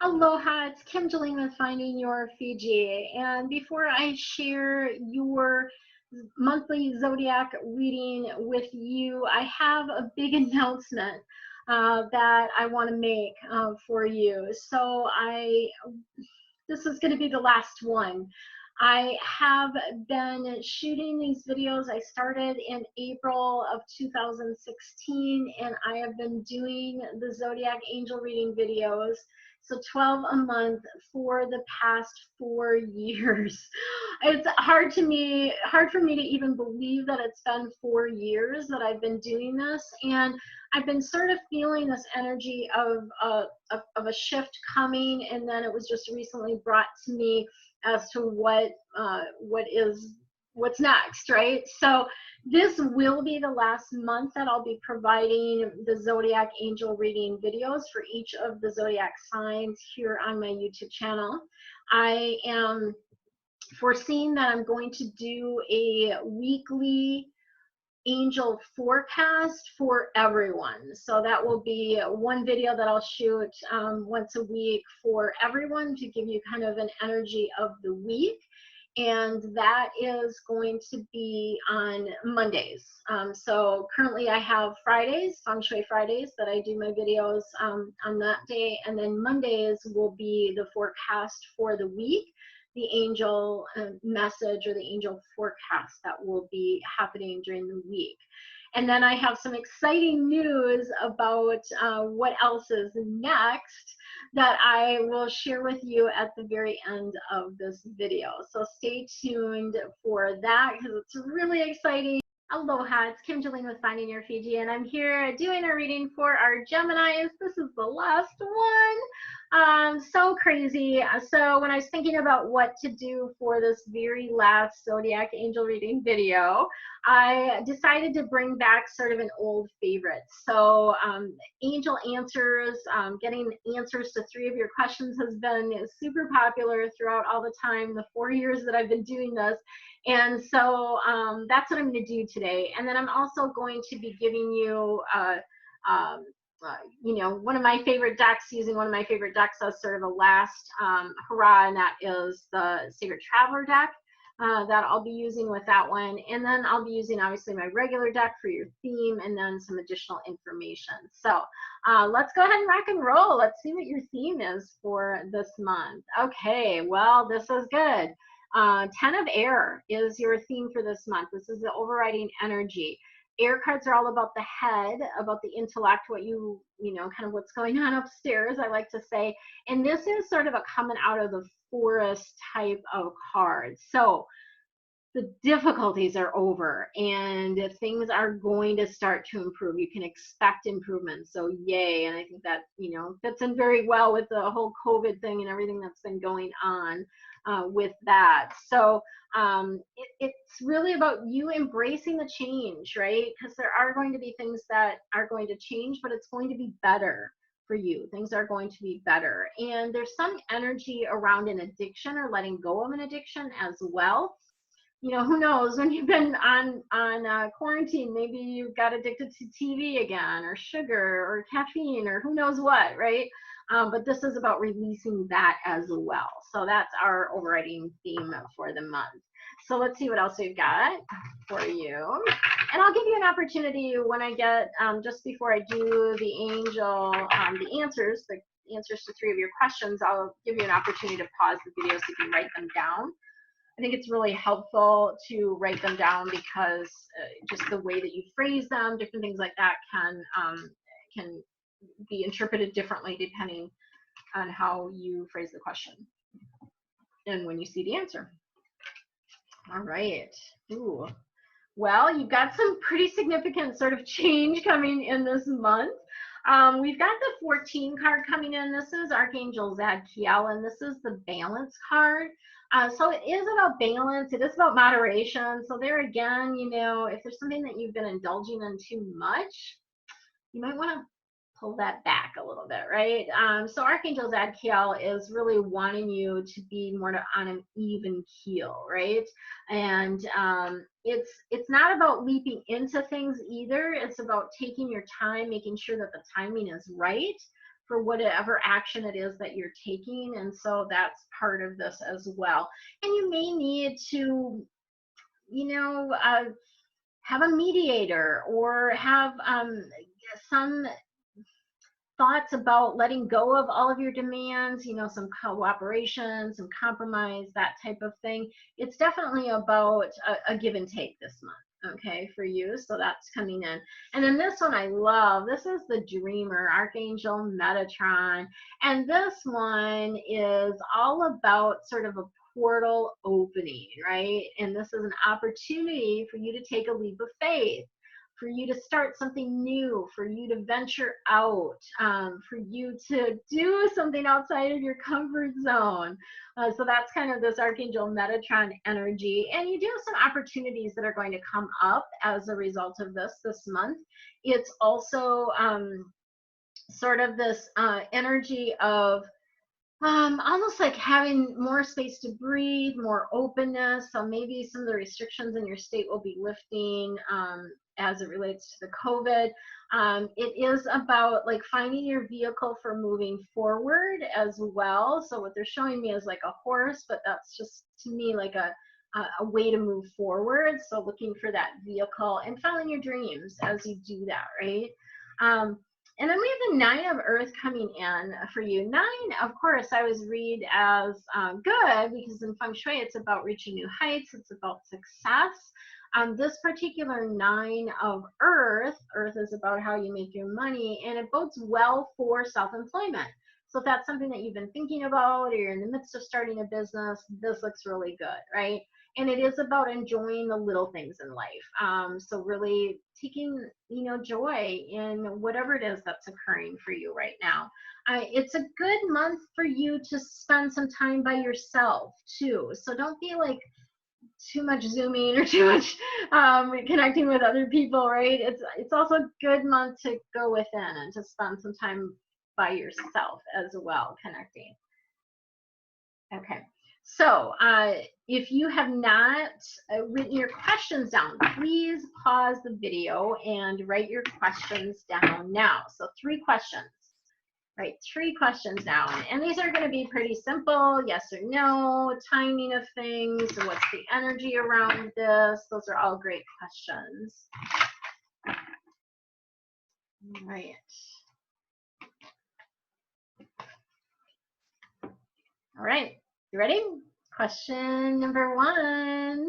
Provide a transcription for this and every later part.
Aloha, it's Kim Jolene with Finding Your Fiji. And before I share your monthly zodiac reading with you, I have a big announcement that I want to make for you. This is going to be the last one. I have been shooting these videos. I started in April of 2016, and I have been doing the zodiac angel reading videos. So 12 a month for the past 4 years. It's hard for me to even believe that it's been 4 years that I've been doing this, and I've been sort of feeling this energy of a shift coming, and then it was just recently brought to me as to what's next, right? So this will be the last month that I'll be providing the zodiac angel reading videos for each of the zodiac signs here on my YouTube channel. I am foreseeing that I'm going to do a weekly angel forecast for everyone. So that will be one video that I'll shoot once a week for everyone to give you kind of an energy of the week. And that is going to be on Mondays. So currently I have Fridays, Feng Shui Fridays, that I do my videos on that day. And then Mondays will be the forecast for the week, the angel message or the angel forecast that will be happening during the week. And then I have some exciting news about what else is next that I will share with you at the very end of this video. So stay tuned for that because it's really exciting. Aloha, it's Kim Jolene with Finding Your Fiji, and I'm here doing a reading for our Geminis. This is the last one. So crazy. So when I was thinking about what to do for this very last zodiac angel reading video, I decided to bring back sort of an old favorite. So angel answers, getting answers to 3 of your questions has been super popular throughout all the time, the 4 years that I've been doing this. And so that's what I'm going to do today. And then I'm also going to be giving you, one of my favorite decks, using one of my favorite decks as sort of a last hurrah, and that is the Sacred Traveler deck that I'll be using with that one. And then I'll be using, obviously, my regular deck for your theme and then some additional information. So let's go ahead and rock and roll. Let's see what your theme is for this month. Okay, well, this is good. 10 of Air is your theme for this month. This is the overriding energy. Air cards are all about the head, about the intellect, what kind of what's going on upstairs, I like to say. And this is sort of a coming out of the forest type of card. So the difficulties are over and things are going to start to improve. You can expect improvement. So yay. And I think that, fits in very well with the whole COVID thing and everything that's been going on with that. So it's really about you embracing the change, right? Because there are going to be things that are going to change, but it's going to be better for you. Things are going to be better. And there's some energy around an addiction or letting go of an addiction as well. Who knows, when you've been on quarantine, maybe you got addicted to TV again, or sugar, or caffeine, or who knows what, right? But this is about releasing that as well. So that's our overriding theme for the month. So let's see what else we've got for you. And I'll give you an opportunity when I get, just before I do the angel, the answers to 3 of your questions, I'll give you an opportunity to pause the video so you can write them down. I think it's really helpful to write them down because just the way that you phrase them, different things like that can be interpreted differently depending on how you phrase the question and when you see the answer. All right. Ooh. Well, you've got some pretty significant sort of change coming in this month. We've got the 14 card coming in. This is Archangel Zadkiel, and this is the balance card. So it is about balance. It is about moderation. So there again, if there's something that you've been indulging in too much, you might want to pull that back a little bit, right? So Archangel Zadkiel is really wanting you to be more on an even keel, right? And it's not about leaping into things either. It's about taking your time, making sure that the timing is right, for whatever action it is that you're taking. And so that's part of this as well. And you may need to, you know, have a mediator or have some thoughts about letting go of all of your demands, you know, some cooperation, some compromise, that type of thing. It's definitely about a give and take this month, okay, for you. So that's coming in. And then this one I love. This is the Dreamer, Archangel Metatron. And this one is all about sort of a portal opening, right? And this is an opportunity for you to take a leap of faith, for you to start something new, for you to venture out, for you to do something outside of your comfort zone. So that's kind of this Archangel Metatron energy. And you do have some opportunities that are going to come up as a result of this month. It's also sort of this energy of almost like having more space to breathe, more openness. So maybe some of the restrictions in your state will be lifting as it relates to the COVID. It is about like finding your vehicle for moving forward as well. So what they're showing me is like a horse, but that's just to me like a way to move forward. So looking for that vehicle and following your dreams as you do that, right? And then we have the Nine of Earth coming in for you. Nine, of course, I always read as good because in Feng Shui, it's about reaching new heights. It's about success. This particular Nine of Earth, Earth is about how you make your money, and it bodes well for self-employment. So if that's something that you've been thinking about or you're in the midst of starting a business, this looks really good, right? And it is about enjoying the little things in life. So really taking, you know, joy in whatever it is that's occurring for you right now. It's a good month for you to spend some time by yourself too. So don't be like too much Zooming or too much connecting with other people, right? It's also a good month to go within and to spend some time by yourself as well, connecting. Okay. So if you have not written your questions down, please pause the video and write your questions down now. So 3 questions, right? 3 questions down. And these are going to be pretty simple. Yes or no, timing of things, what's the energy around this? Those are all great questions. All right. All right. You ready? Question number 1.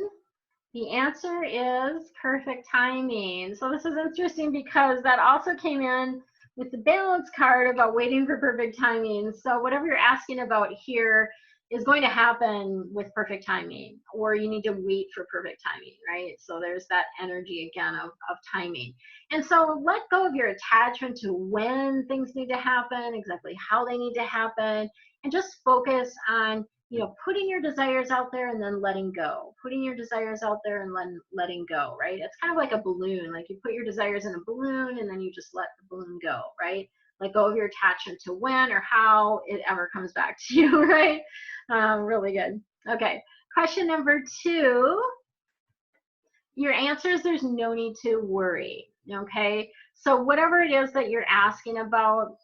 The answer is perfect timing. So this is interesting because that also came in with the balance card about waiting for perfect timing. So whatever you're asking about here is going to happen with perfect timing, or you need to wait for perfect timing, right? So there's that energy again of timing. And so let go of your attachment to when things need to happen, exactly how they need to happen, and just focus on, you know, putting your desires out there and then letting go. Putting your desires out there and letting go, right? It's kind of like a balloon. Like you put your desires in a balloon and then you just let the balloon go, right? Let go of your attachment to when or how it ever comes back to you, right? Really good. Okay. Question number 2. Your answer is there's no need to worry, okay? So whatever it is that you're asking about,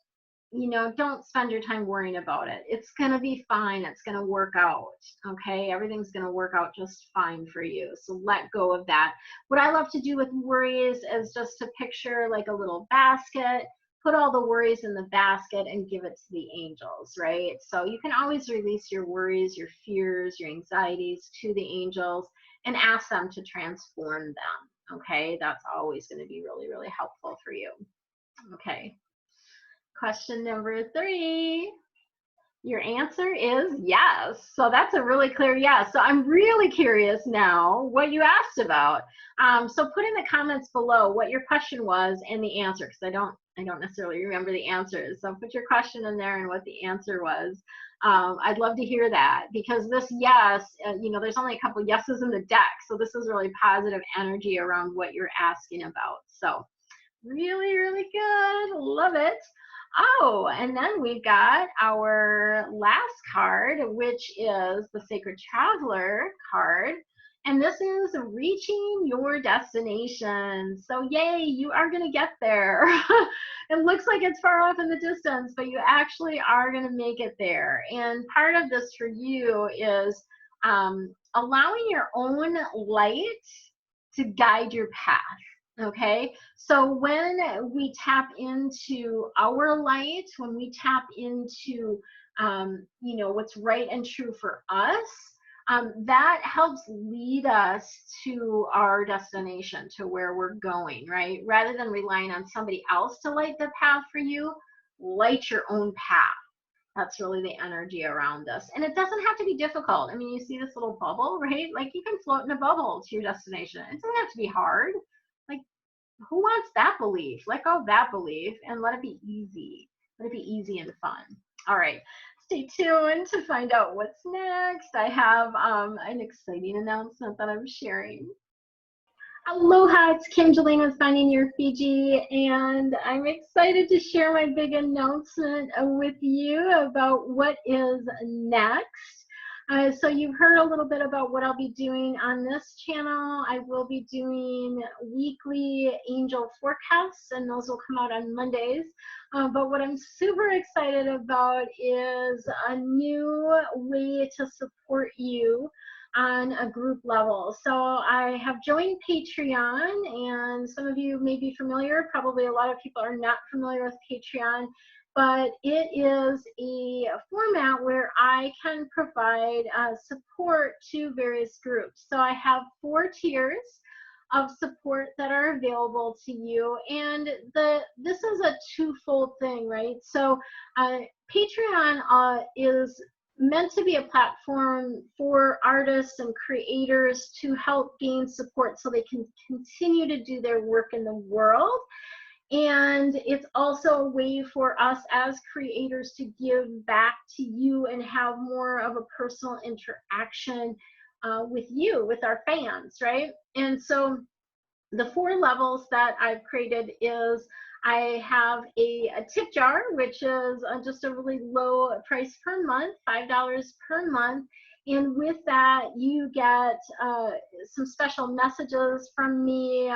you know, don't spend your time worrying about it. It's going to be fine. It's going to work out. Okay. Everything's going to work out just fine for you. So let go of that. What I love to do with worries is just to picture like a little basket, put all the worries in the basket and give it to the angels, right? So you can always release your worries, your fears, your anxieties to the angels and ask them to transform them. Okay. That's always going to be really, really helpful for you. Okay. Question number 3, your answer is yes. So that's a really clear yes. So I'm really curious now what you asked about. So put in the comments below what your question was and the answer, because I don't necessarily remember the answers. So put your question in there and what the answer was. I'd love to hear that, because this yes, you know, there's only a couple yeses in the deck. So this is really positive energy around what you're asking about. So really, really good. Love it. Oh, and then we've got our last card, which is the Sacred Traveler card. And this is reaching your destination. So yay, you are going to get there. It looks like it's far off in the distance, but you actually are going to make it there. And part of this for you is allowing your own light to guide your path. Okay, so when we tap into our light, when we tap into you know, what's right and true for us, that helps lead us to our destination, to where we're going, right? Rather than relying on somebody else to light the path for you, light your own path. That's really the energy around us. And it doesn't have to be difficult. I mean, you see this little bubble, right? Like, you can float in a bubble to your destination. It doesn't have to be hard. Like, who wants that belief? Let go of that belief and let it be easy. Let it be easy and fun. All right. Stay tuned to find out what's next. I have an exciting announcement that I'm sharing. Aloha, it's Kim Jolene with Finding Your Fiji, and I'm excited to share my big announcement with you about what is next. So you've heard a little bit about what I'll be doing on this channel. I will be doing weekly angel forecasts, and those will come out on Mondays. But what I'm super excited about is a new way to support you on a group level. So I have joined Patreon, and some of you may be familiar. Probably a lot of people are not familiar with Patreon, but it is a format where I can provide support to various groups. So I have 4 tiers of support that are available to you, and this is a twofold thing, right? So Patreon is meant to be a platform for artists and creators to help gain support so they can continue to do their work in the world. And it's also a way for us as creators to give back to you and have more of a personal interaction with you, with our fans, right? And so the 4 levels that I've created is I have a tip jar, which is just a really low price per month, $5 per month. And with that, you get some special messages from me,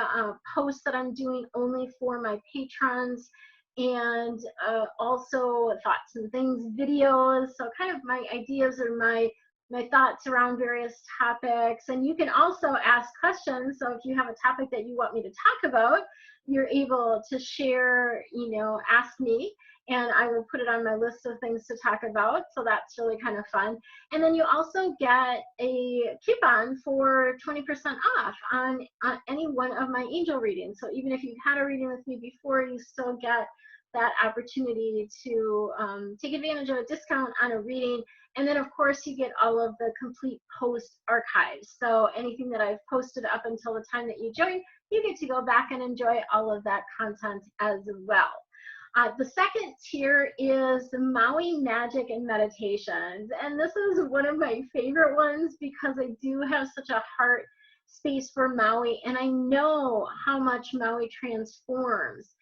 posts that I'm doing only for my patrons, and also thoughts and things, videos. So kind of my ideas or my thoughts around various topics. And you can also ask questions. So if you have a topic that you want me to talk about, you're able to share, you know, ask me, and I will put it on my list of things to talk about. So that's really kind of fun. And then you also get a coupon for 20% off on any one of my angel readings. So even if you've had a reading with me before, you still get that opportunity to take advantage of a discount on a reading. And then, of course, you get all of the complete post archives. So anything that I've posted up until the time that you join, you get to go back and enjoy all of that content as well. The second tier is the Maui Magic and Meditations. And this is one of my favorite ones because I do have such a heart space for Maui, and I know how much Maui transforms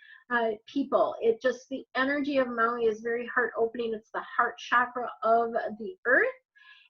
people. It just, the energy of Maui is very heart opening. It's the heart chakra of the earth,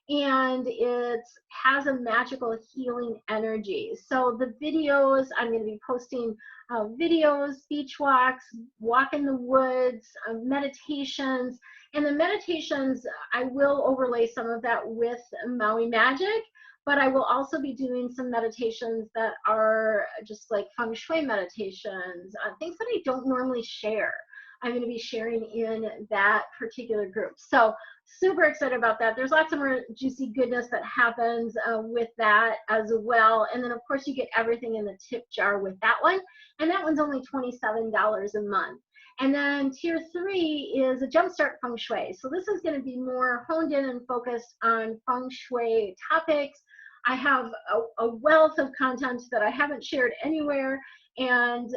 and it has a magical healing energy. So the videos, I'm going to be posting videos, beach walks, walk in the woods, meditations. And the meditations, I will overlay some of that with Maui Magic, but I will also be doing some meditations that are just like Feng Shui meditations, things that I don't normally share. I'm going to be sharing in that particular group. So super excited about that. There's lots of more juicy goodness that happens with that as well. And then, of course, you get everything in the tip jar with that one. And that one's only $27 a month. And then tier 3 is a Jumpstart Feng Shui. So this is going to be more honed in and focused on Feng Shui topics. I have a wealth of content that I haven't shared anywhere, and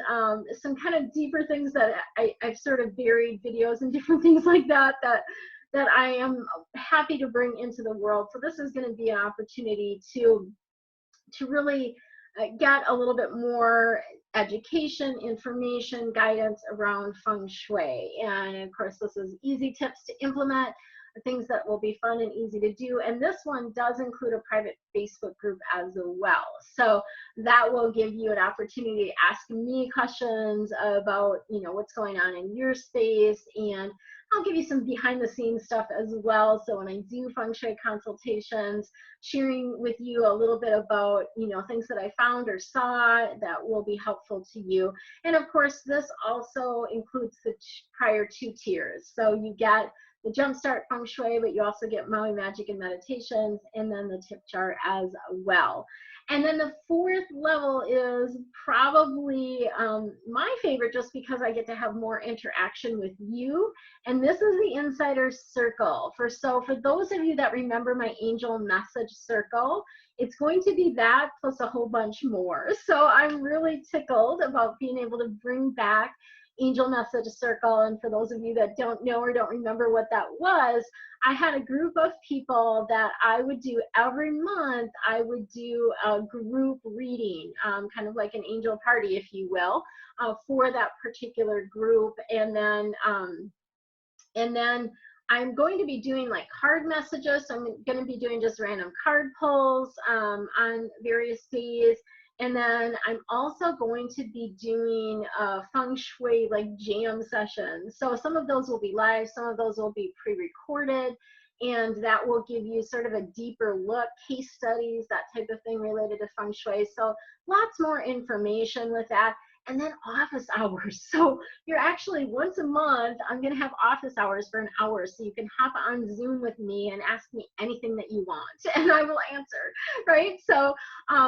some kind of deeper things that I've sort of buried, videos and different things like that I am happy to bring into the world. So this is going to be an opportunity to really get a little bit more education, information, guidance around Feng Shui. And of course, this is easy tips to implement. things that will be fun and easy to do. And this one does include a private Facebook group as well. So that will give you an opportunity to ask me questions about, you know, what's going on in your space, and I'll give you some behind the scenes stuff as well. So when I do Feng Shui consultations, sharing with you a little bit about, you know, things that I found or saw that will be helpful to you. And of course, this also includes the prior 2 tiers. So you get the Jumpstart Feng Shui, but you also get Maui Magic and Meditations, and then the tip jar as well. And then the 4th level is probably my favorite, just because I get to have more interaction with you. And this is the Insider Circle. For those of you that remember my Angel Message Circle, it's going to be that plus a whole bunch more. So I'm really tickled about being able to bring back Angel Message Circle. And for those of you that don't know or don't remember what that was, I had a group of people that I would do every month. I would do a group reading, kind of like an angel party, if you will, for that particular group. And then I'm going to be doing like card messages. So I'm going to be doing just random card pulls on various days. And then I'm also going to be doing Feng Shui like jam sessions. So some of those will be live, some of those will be pre-recorded, and that will give you sort of a deeper look, case studies, that type of thing related to Feng Shui. So lots more information with that. And then office hours. So you're actually, once a month, I'm going to have office hours for an hour. So you can hop on Zoom with me and ask me anything that you want, and I will answer, right? So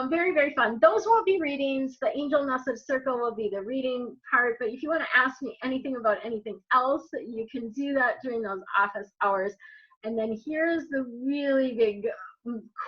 very, very fun. Those won't be readings. The Angel Message Circle will be the reading part. But if you want to ask me anything about anything else, you can do that during those office hours. And then here's the really big,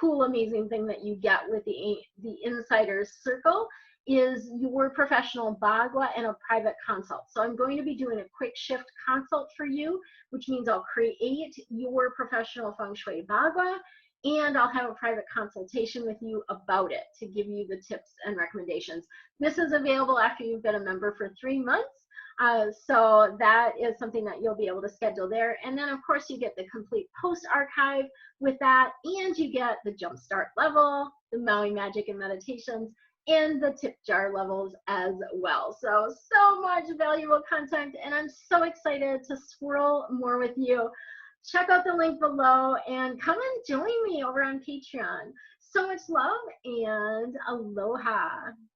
cool, amazing thing that you get with the Insider Circle is your professional Bagua and a private consult. So I'm going to be doing a quick shift consult for you, which means I'll create your professional Feng Shui Bagua, and I'll have a private consultation with you about it to give you the tips and recommendations. This is available after you've been a member for 3 months. So that is something that you'll be able to schedule there. And then of course you get the complete post archive with that, and you get the Jumpstart level, the Maui Magic and Meditations, and the tip jar levels as well. So much valuable content, and I'm so excited to swirl more with you. Check out the link below and come and join me over on Patreon. So much love and aloha.